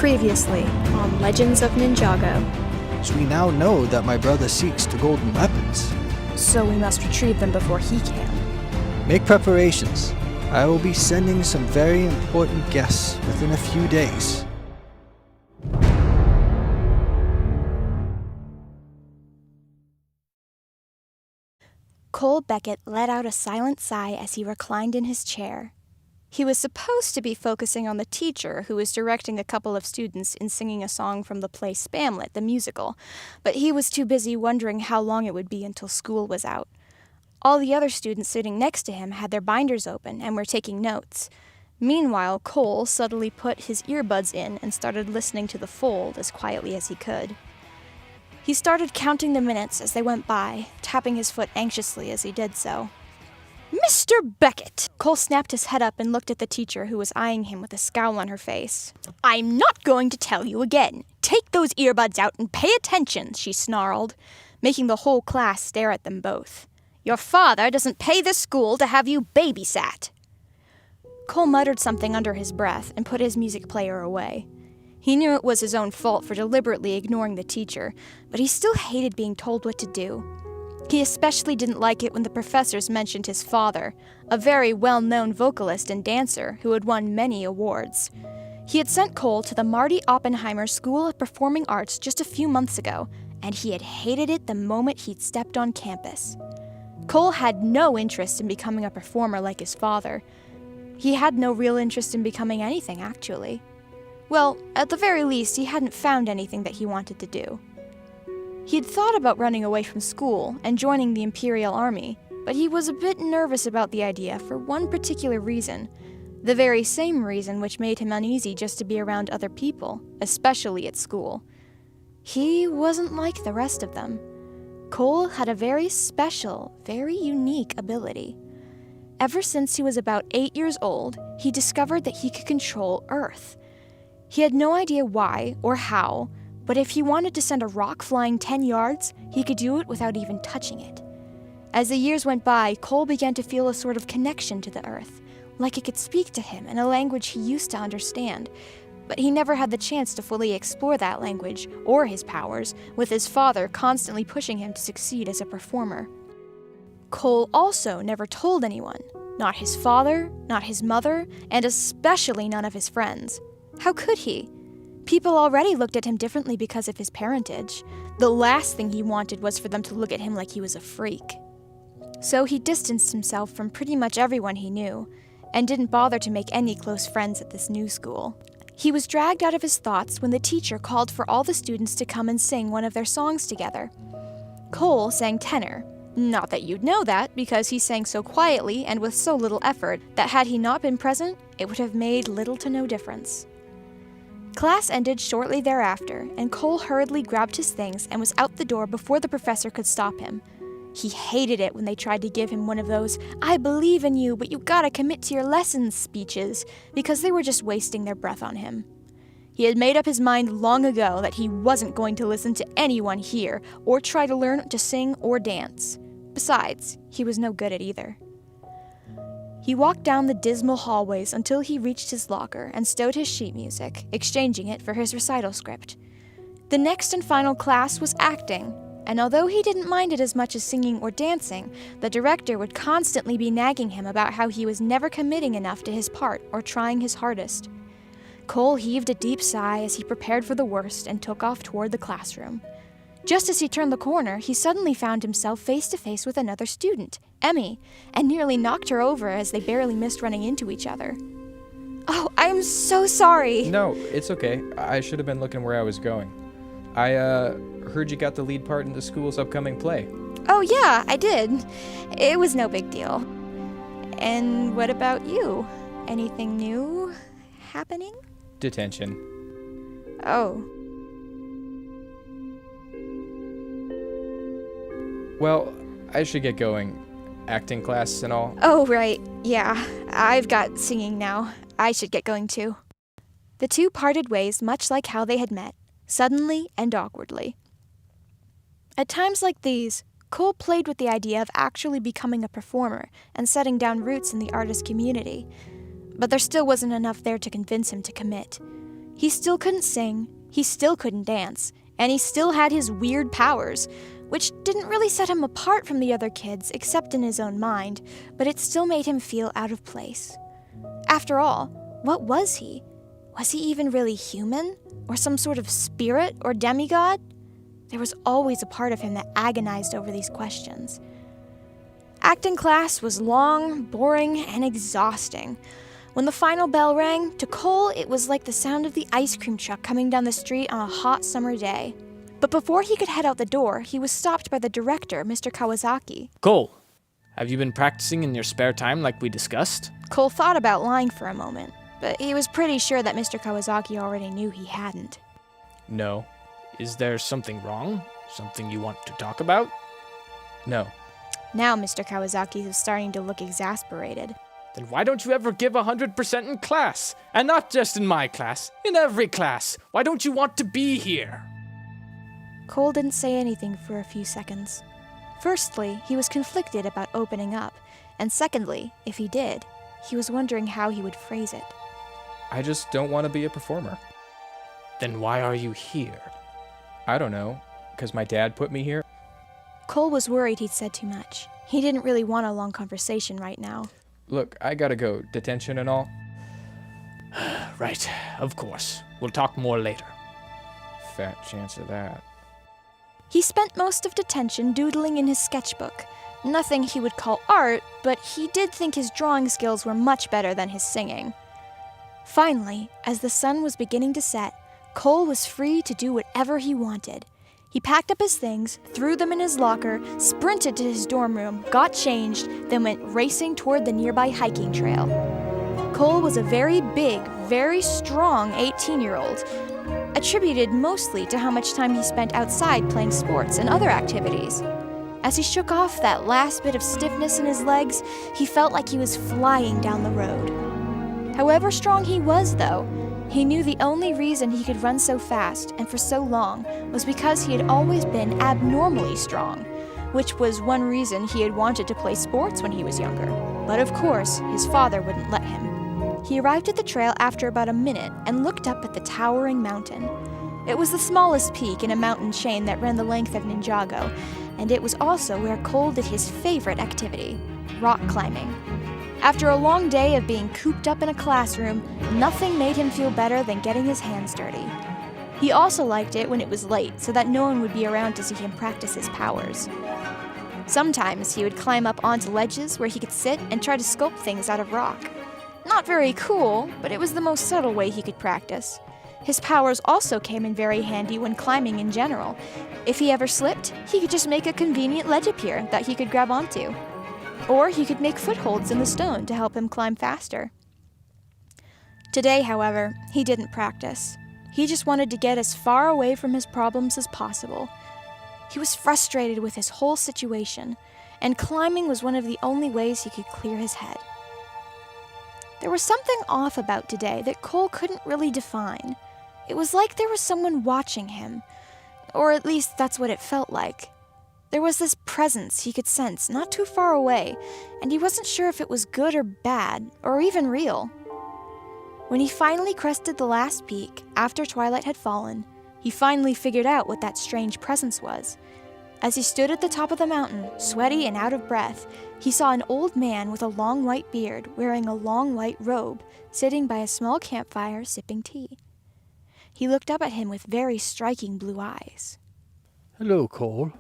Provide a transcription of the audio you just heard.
Previously on Legends of Ninjago. So we now know that my brother seeks the golden weapons. So we must retrieve them before he can. Make preparations. I will be sending some very important guests within a few days. Cole Becket let out a silent sigh as he reclined in his chair. He was supposed to be focusing on the teacher who was directing a couple of students in singing a song from the play Spamlet, the musical, but he was too busy wondering how long it would be until school was out. All the other students sitting next to him had their binders open and were taking notes. Meanwhile, Cole subtly put his earbuds in and started listening to The Fold as quietly as he could. He started counting the minutes as they went by, tapping his foot anxiously as he did so. "Mr. Becket!" Cole snapped his head up and looked at the teacher, who was eyeing him with a scowl on her face. "I'm not going to tell you again. Take those earbuds out and pay attention," she snarled, making the whole class stare at them both. "Your father doesn't pay this school to have you babysat." Cole muttered something under his breath and put his music player away. He knew it was his own fault for deliberately ignoring the teacher, but he still hated being told what to do. He especially didn't like it when the professors mentioned his father, a very well-known vocalist and dancer who had won many awards. He had sent Cole to the Marty Oppenheimer School of Performing Arts just a few months ago, and he had hated it the moment he'd stepped on campus. Cole had no interest in becoming a performer like his father. He had no real interest in becoming anything, actually. Well, at the very least, he hadn't found anything that he wanted to do. He'd thought about running away from school and joining the Imperial Army, but he was a bit nervous about the idea for one particular reason, the very same reason which made him uneasy just to be around other people, especially at school. He wasn't like the rest of them. Cole had a very special, very unique ability. Ever since he was about 8 years old, he discovered that he could control Earth. He had no idea why or how, but if he wanted to send a rock flying 10 yards, he could do it without even touching it. As the years went by, Cole began to feel a sort of connection to the Earth, like it could speak to him in a language he used to understand, but he never had the chance to fully explore that language or his powers, with his father constantly pushing him to succeed as a performer. Cole also never told anyone, not his father, not his mother, and especially none of his friends. How could he? People already looked at him differently because of his parentage. The last thing he wanted was for them to look at him like he was a freak. So he distanced himself from pretty much everyone he knew, and didn't bother to make any close friends at this new school. He was dragged out of his thoughts when the teacher called for all the students to come and sing one of their songs together. Cole sang tenor. Not that you'd know that, because he sang so quietly and with so little effort that had he not been present, it would have made little to no difference. Class ended shortly thereafter, and Cole hurriedly grabbed his things and was out the door before the professor could stop him. He hated it when they tried to give him one of those "I believe in you, but you gotta commit to your lessons" speeches, because they were just wasting their breath on him. He had made up his mind long ago that he wasn't going to listen to anyone here or try to learn to sing or dance. Besides, he was no good at either. He walked down the dismal hallways until he reached his locker and stowed his sheet music, exchanging it for his recital script. The next and final class was acting, and although he didn't mind it as much as singing or dancing, the director would constantly be nagging him about how he was never committing enough to his part or trying his hardest. Cole heaved a deep sigh as he prepared for the worst and took off toward the classroom. Just as he turned the corner, he suddenly found himself face to face with another student, Emmy, and nearly knocked her over as they barely missed running into each other. "Oh, I'm so sorry." No, it's okay. I should have been looking where I was going. I heard you got the lead part in the school's upcoming play. "Oh yeah, I did. It was no big deal. And what about you? Anything new happening?" Detention. "Oh." Well, I should get going. Acting class and all. "Oh, right. Yeah, I've got singing now. I should get going too." The two parted ways much like how they had met, suddenly and awkwardly. At times like these, Cole played with the idea of actually becoming a performer and setting down roots in the artist community, but there still wasn't enough there to convince him to commit. He still couldn't sing, he still couldn't dance, and he still had his weird powers, which didn't really set him apart from the other kids except in his own mind, but it still made him feel out of place. After all, what was he? Was he even really human? Or some sort of spirit or demigod? There was always a part of him that agonized over these questions. Acting class was long, boring, and exhausting. When the final bell rang, to Cole it was like the sound of the ice cream truck coming down the street on a hot summer day. But before he could head out the door, he was stopped by the director, Mr. Kawasaki. Cole, have you been practicing in your spare time like we discussed? Cole thought about lying for a moment, but he was pretty sure that Mr. Kawasaki already knew he hadn't. No. Is there something wrong? Something you want to talk about? No. Now Mr. Kawasaki was starting to look exasperated. Then why don't you ever give 100% in class? And not just in my class, in every class. Why don't you want to be here? Cole didn't say anything for a few seconds. Firstly, he was conflicted about opening up, and secondly, if he did, he was wondering how he would phrase it. I just don't want to be a performer. Then why are you here? I don't know, because my dad put me here. Cole was worried he'd said too much. He didn't really want a long conversation right now. Look, I gotta go. Detention and all. Right, of course. We'll talk more later. Fat chance of that. He spent most of detention doodling in his sketchbook. Nothing he would call art, but he did think his drawing skills were much better than his singing. Finally, as the sun was beginning to set, Cole was free to do whatever he wanted. He packed up his things, threw them in his locker, sprinted to his dorm room, got changed, then went racing toward the nearby hiking trail. Cole was a very big, very strong 18-year-old, attributed mostly to how much time he spent outside playing sports and other activities. As he shook off that last bit of stiffness in his legs, he felt like he was flying down the road. However strong he was, though, he knew the only reason he could run so fast and for so long was because he had always been abnormally strong, which was one reason he had wanted to play sports when he was younger. But of course, his father wouldn't let him. He arrived at the trail after about a minute and looked up at the towering mountain. It was the smallest peak in a mountain chain that ran the length of Ninjago, and it was also where Cole did his favorite activity, rock climbing. After a long day of being cooped up in a classroom, nothing made him feel better than getting his hands dirty. He also liked it when it was late, so that no one would be around to see him practice his powers. Sometimes he would climb up onto ledges where he could sit and try to sculpt things out of rock. Not very cool, but it was the most subtle way he could practice. His powers also came in very handy when climbing in general. If he ever slipped, he could just make a convenient ledge appear that he could grab onto. Or he could make footholds in the stone to help him climb faster. Today, however, he didn't practice. He just wanted to get as far away from his problems as possible. He was frustrated with his whole situation, and climbing was one of the only ways he could clear his head. There was something off about today that Cole couldn't really define. It was like there was someone watching him, or at least that's what it felt like. There was this presence he could sense not too far away, and he wasn't sure if it was good or bad, or even real. When he finally crested the last peak, after twilight had fallen, he finally figured out what that strange presence was. As he stood at the top of the mountain, sweaty and out of breath, he saw an old man with a long white beard, wearing a long white robe, sitting by a small campfire sipping tea. He looked up at him with very striking blue eyes. Hello, Cole.